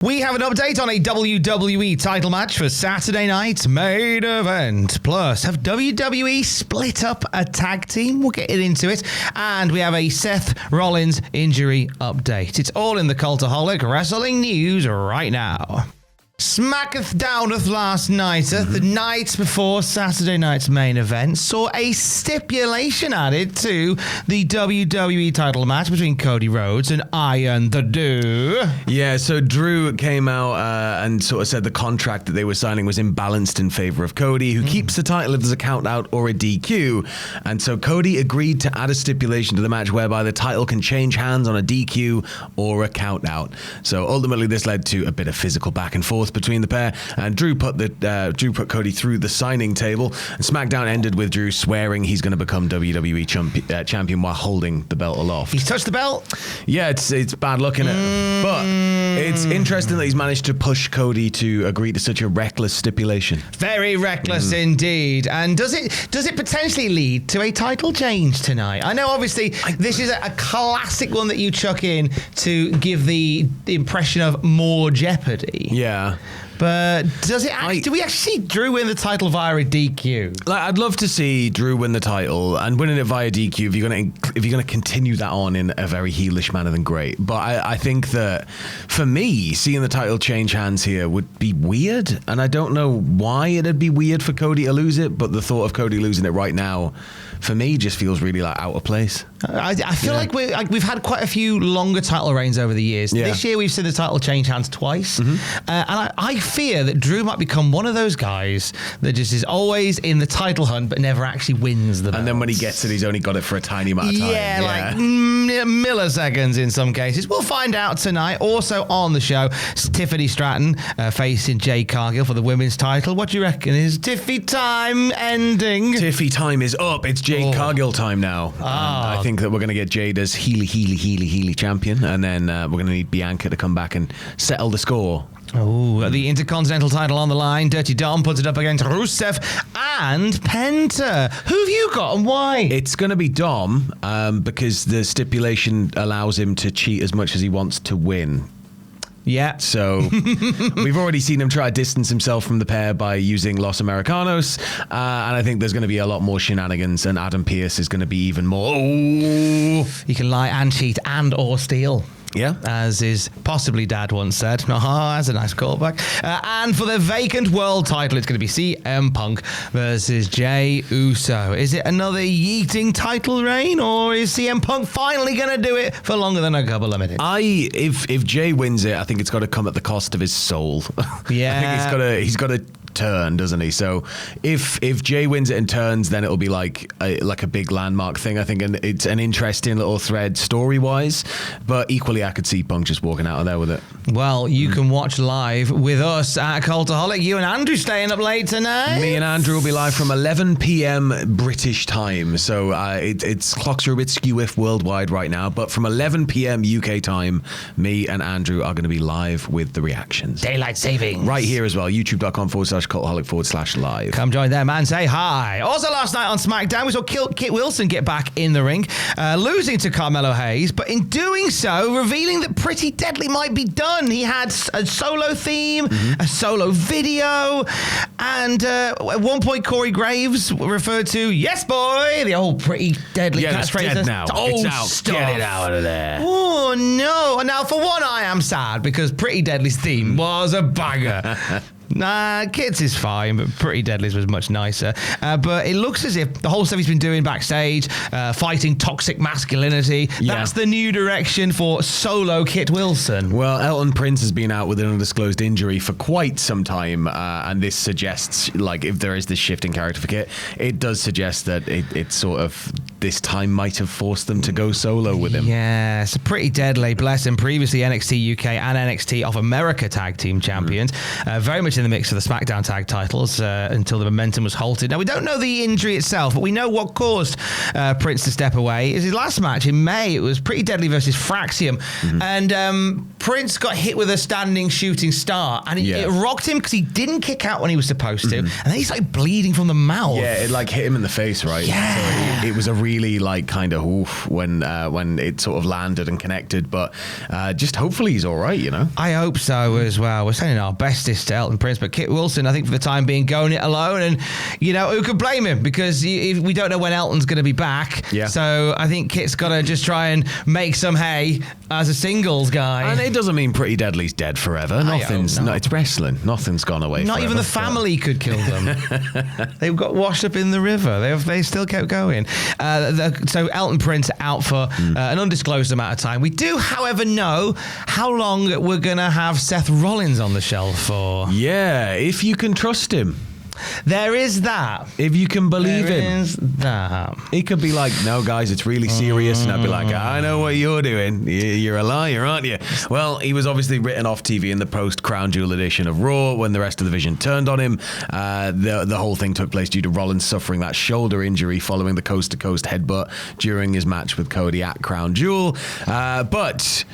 We have an update on a WWE title match for Saturday night's main event. Plus, have WWE split up a tag team? We'll get into it. And we have a Seth Rollins injury update. It's all in the Cultaholic Wrestling news right now. SmackDown of last night, the night before Saturday night's main event, saw a stipulation added to the WWE title match between Cody Rhodes and Iron the Drew. Yeah, so Drew came out and sort of said the contract that they were signing was imbalanced in favor of Cody, who keeps the title if there's a count out or a DQ. And so Cody agreed to add a stipulation to the match whereby the title can change hands on a DQ or a count out. So ultimately this led to a bit of physical back and forth between the pair, and Drew put Cody through the signing table, and SmackDown ended with Drew swearing he's going to become WWE champion while holding the belt aloft. He's touched the belt? Yeah, it's bad luck in it, but it's interesting that he's managed to push Cody to agree to such a reckless stipulation. Very reckless indeed. And does it potentially lead to a title change tonight? I know obviously this is a classic one that you chuck in to give the impression of more jeopardy. Yeah. But do we actually see Drew win the title via a DQ? I'd love to see Drew win the title, and winning it via DQ if you're gonna continue that on in a very heelish manner, then great. But I think that for me, seeing the title change hands here would be weird, and I don't know why it'd be weird for Cody to lose it, but the thought of Cody losing it right now, for me, just feels really out of place. I feel like we've had quite a few longer title reigns over the years. Yeah. This year we've seen the title change hands twice, and I fear that Drew might become one of those guys that just is always in the title hunt but never actually wins the belt. And then when he gets it, he's only got it for a tiny amount of time. Yeah, like milliseconds in some cases. We'll find out tonight. Also on the show, Tiffany Stratton facing Jade Cargill for the women's title. What do you reckon? Is Tiffy time ending? Tiffy time is up. It's Jade Cargill time now. I think that we're going to get Jade as Healy champion, and then we're going to need Bianca to come back and settle the score. Oh, the Intercontinental title on the line. Dirty Dom puts it up against Rusev and Penta. Who have you got and why? It's going to be Dom because the stipulation allows him to cheat as much as he wants to win. Yeah. So we've already seen him try to distance himself from the pair by using Los Americanos, and I think there's going to be a lot more shenanigans, and Adam Pearce is going to be even more. Oh. He can lie and cheat and or steal. Yeah. As his possibly dad once said. That's a nice callback. And for the vacant world title, it's going to be CM Punk versus Jey Uso. Is it another yeeting title reign, or is CM Punk finally going to do it for longer than a couple of minutes? If Jey wins it, I think it's got to come at the cost of his soul. Yeah. I think he's got to turn, doesn't he? So if Jey wins it and turns, then it'll be like a big landmark thing, I think, and it's an interesting little thread story-wise, but equally I could see Punk just walking out of there with it. Well, you can watch live with us at Cultaholic. You and Andrew staying up late tonight. Me and Andrew will be live from 11 p.m. British time, so it's clocks are a bit skew-if worldwide right now, but from 11 p.m. UK time, me and Andrew are going to be live with the reactions. Daylight savings. Right here as well, youtube.com/cultaholic/live. Come join them and say hi. Also last night on SmackDown, we saw Kit Wilson get back in the ring, losing to Carmelo Hayes, but in doing so, revealing that Pretty Deadly might be done. He had a solo theme, a solo video, and at one point Corey Graves referred to, yes boy, the old Pretty Deadly catchphrase. It's dead now. It's out. Stuff. Get it out of there. Oh no. Now for one, I am sad because Pretty Deadly's theme was a banger. Nah, Kit's is fine, but Pretty Deadly's was much nicer. But it looks as if the whole stuff he's been doing backstage, fighting toxic masculinity, that's the new direction for solo Kit Wilson. Well, Elton Prince has been out with an undisclosed injury for quite some time, and this suggests, like, if there is this shift in character for Kit, it does suggest that it sort of, this time might have forced them to go solo with him. Yeah, so Pretty Deadly, bless him, previously NXT UK and NXT of America Tag Team Champions, very much in the mix for the SmackDown tag titles until the momentum was halted. Now, we don't know the injury itself, but we know what caused Prince to step away. Is his last match in May. It was Pretty Deadly versus Fraxium, and Prince got hit with a standing shooting star, and it rocked him because he didn't kick out when he was supposed to, and then he started bleeding from the mouth. Yeah, it like hit him in the face, right? Yeah. So it was a really really like kind of when it sort of landed and connected. But just hopefully he's all right, you know. I hope so as well. We're sending our bestest to Elton Prince, but Kit Wilson, I think for the time being, going it alone. And, you know, who could blame him? Because we don't know when Elton's going to be back. Yeah. So I think Kit's got to just try and make some hay as a singles guy. And it doesn't mean Pretty Deadly's dead forever. No, it's wrestling. Nothing's gone away Not forever, even the family could kill them. They got washed up in the river. They still kept going. So Elton Prince out for an undisclosed amount of time. We do, however, know how long we're going to have Seth Rollins on the shelf for. Yeah, if you can trust him. There is that. If you can believe him. There is that. He could be like, no, guys, it's really serious. And I'd be like, I know what you're doing. You're a liar, aren't you? Well, he was obviously written off TV in the post-Crown Jewel edition of Raw when the rest of the division turned on him. The whole thing took place due to Rollins suffering that shoulder injury following the coast-to-coast headbutt during his match with Cody at Crown Jewel. But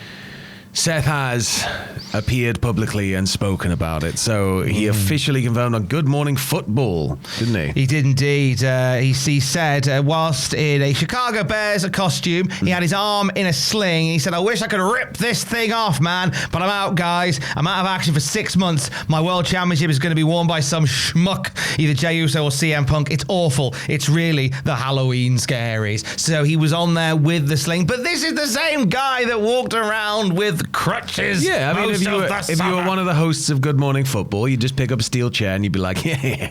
Seth has appeared publicly and spoken about it. So he officially confirmed on Good Morning Football, didn't he? He did indeed. He said, whilst in a Chicago Bears costume, he had his arm in a sling. He said, I wish I could rip this thing off, man, but I'm out, guys. I'm out of action for 6 months. My world championship is going to be worn by some schmuck, either Jey Uso or CM Punk. It's awful. It's really the Halloween scaries. So he was on there with the sling. But this is the same guy that walked around with crutches. Yeah, I mean, if you were one of the hosts of Good Morning Football, you'd just pick up a steel chair and you'd be like, yeah.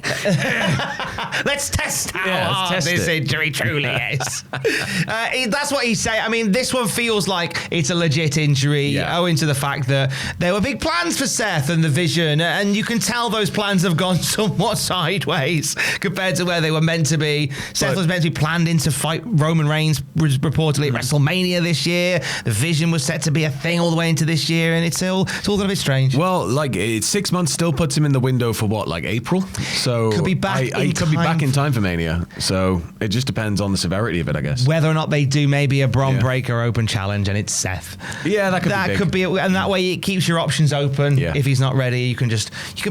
Let's test how hard this injury truly is. That's what he's saying. I mean, this one feels like it's a legit injury, owing to the fact that there were big plans for Seth and the Vision, and you can tell those plans have gone somewhat sideways compared to where they were meant to be. Seth was meant to be planned in to fight Roman Reigns reportedly at WrestleMania this year. The Vision was set to be a thing all the way into this year, and it's all got a bit strange. Well, like 6 months still puts him in the window for what, like April? So could be back. He could be back in time for Mania. So it just depends on the severity of it, I guess. Whether or not they do maybe a Bron Breakker Open challenge and it's Seth. Yeah, that could be big. And that way it keeps your options open. Yeah. If he's not ready, you can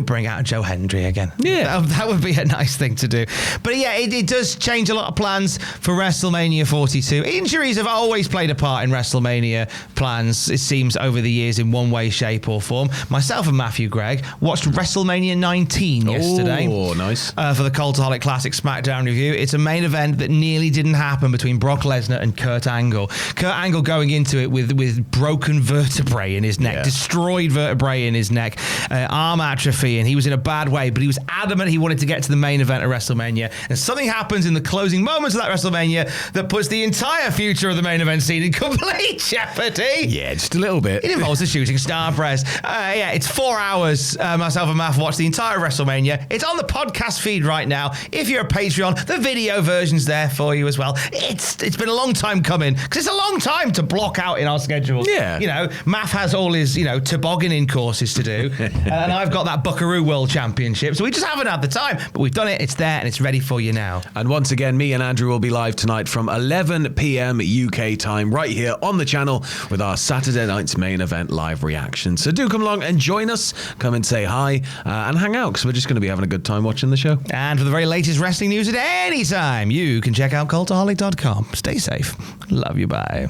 bring out Joe Hendry again. Yeah, that would be a nice thing to do. But yeah, it does change a lot of plans for WrestleMania 42. Injuries have always played a part in WrestleMania plans, it seems, over the years in one way, shape or form. Myself and Matthew Gregg watched WrestleMania 19 yesterday. Oh, nice. For the Cultaholic Classic SmackDown review. It's a main event that nearly didn't happen between Brock Lesnar and Kurt Angle. Kurt Angle going into it with broken vertebrae in his neck, destroyed vertebrae in his neck, arm atrophy, and he was in a bad way, but he was adamant he wanted to get to the main event of WrestleMania. And something happens in the closing moments of that WrestleMania that puts the entire future of the main event scene in complete jeopardy. Yeah, just a little bit. It involves a shooting star press. It's 4 hours. Myself and Matt watched the entire WrestleMania. It's on the podcast feed right now. If you're a Patreon, the video version's there for you as well. It's been a long time coming because it's a long time to block out in our schedule. Yeah. You know, Math has all his, tobogganing courses to do. And I've got that Buckaroo World Championship. So we just haven't had the time. But we've done it. It's there and it's ready for you now. And once again, me and Andrew will be live tonight from 11 p.m. UK time right here on the channel with our Saturday night's main event live reaction. So do come along and join us. Come and say hi and hang out because we're just going to be having a good time watching the show. And for the very latest wrestling news at any time, you can check out Cultaholic.com. Stay safe. Love you. Bye.